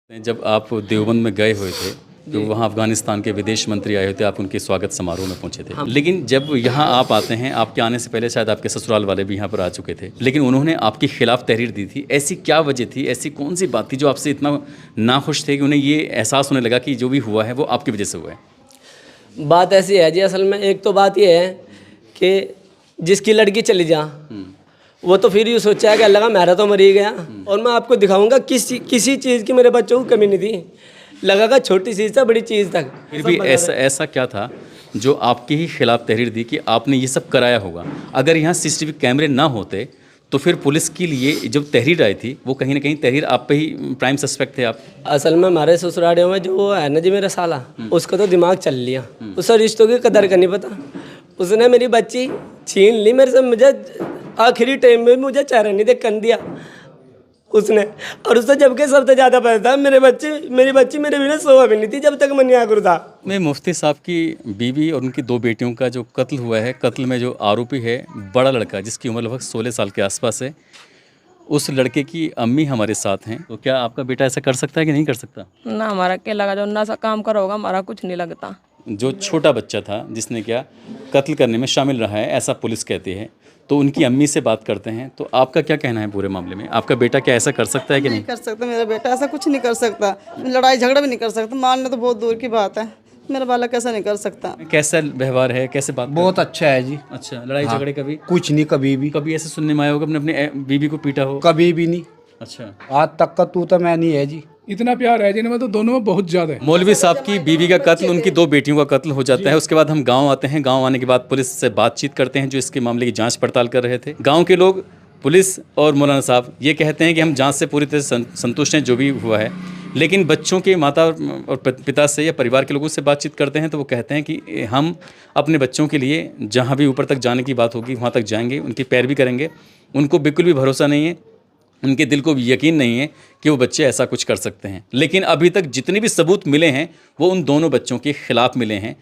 जब आप देवबंद में गए हुए थे तो वहाँ अफ़गानिस्तान के विदेश मंत्री आए हुए थे, आप उनके स्वागत समारोह में पहुँचे थे। लेकिन जब यहाँ आप आते हैं, आपके आने से पहले शायद आपके ससुराल वाले भी यहाँ पर आ चुके थे, लेकिन उन्होंने आपके खिलाफ तहरीर दी थी। ऐसी क्या वजह थी, ऐसी कौन सी बात थी जो आपसे इतना नाखुश थे कि उन्हें ये एहसास होने लगा कि जो भी हुआ है वो आपकी वजह से हुआ है? बात ऐसी है जी, असल में एक तो बात ये है कि जिसकी लड़की चली जा वो तो फिर ये सोचा है कि अल्लाह का मेरा तो मर ही गया और मैं आपको दिखाऊंगा किसी चीज़ की मेरे बच्चों को कमी नहीं थी। लगा छोटी चीज़ से बड़ी चीज़ तक। फिर भी ऐसा क्या था जो आपके ही खिलाफ तहरीर दी कि आपने ये सब कराया होगा? अगर यहाँ सीसीटीवी कैमरे ना होते तो फिर पुलिस के लिए जब तहरीर आई थी वो कहीं ना कहीं तहरीर आप पे ही प्राइम सस्पेक्ट थे आप। असल में हमारे ससुरालियों में जो वो है ना जी मेरा साला, उसका तो दिमाग चल लिया। उसे रिश्तों की कदर करनी पता। उसने मेरी बच्ची छीन ली मेरे से, मुझे आखिरी टाइम में मुझे चेहरा नहीं देख कर दिया उसने। और उससे जबकि सबसे ज़्यादा पता था मेरी बच्ची मेरे बिना सोया भी नहीं थी जब तक मैं न्यागुर था। मैं मुफ्ती साहब की बीवी और उनकी 2 बेटियों का जो कत्ल हुआ है, कत्ल में जो आरोपी है बड़ा लड़का जिसकी उम्र लगभग 16 साल के आसपास है, उस लड़के की अम्मी हमारे साथ हैं। तो क्या आपका बेटा ऐसा कर सकता है कि नहीं कर सकता? ना हमारा क्या लगा, जो ना सा काम करो होगा हमारा कुछ नहीं लगता। जो छोटा बच्चा था जिसने क्या कत्ल करने में शामिल रहा है ऐसा पुलिस कहती है, तो उनकी अम्मी से बात करते हैं। तो आपका क्या कहना है पूरे मामले में? आपका बेटा क्या ऐसा कर सकता है कि नहीं? कर सकता। मेरा बेटा ऐसा कुछ नहीं कर सकता, लड़ाई झगड़ा भी नहीं कर सकता, मारना तो बहुत दूर की बात है। मेरा बालक कैसा नहीं कर सकता। कैसा व्यवहार है, कैसे बात? बहुत अच्छा है जी। अच्छा, लड़ाई झगड़े कभी? कुछ नहीं, कभी भी। कभी ऐसे सुनने में आया होगा अपने अपनी बीवी को पीटा हो? कभी भी नहीं। अच्छा, आज तक का तू तो मैं नहीं है जी। इतना प्यार है जिनमें तो दोनों में बहुत ज़्यादा है। मौलवी साहब की बीवी का कत्ल, उनकी 2 बेटियों का कत्ल हो जाता है। उसके बाद हम गांव आते हैं। गांव आने के बाद पुलिस से बातचीत करते हैं जो इसके मामले की जांच पड़ताल कर रहे थे। गांव के लोग, पुलिस और मौलाना साहब ये कहते हैं कि हम जांच से पूरी तरह से संतुष्ट हैं जो भी हुआ है, लेकिन बच्चों के माता और पिता से या परिवार के लोगों से बातचीत करते हैं तो वो कहते हैं कि हम अपने बच्चों के लिए जहाँ भी ऊपर तक जाने की बात होगी वहाँ तक जाएंगे, उनकी पैरवी करेंगे। उनको बिल्कुल भी भरोसा नहीं है, उनके दिल को भी यकीन नहीं है कि वो बच्चे ऐसा कुछ कर सकते हैं। लेकिन अभी तक जितने भी सबूत मिले हैं वो उन दोनों बच्चों के खिलाफ मिले हैं।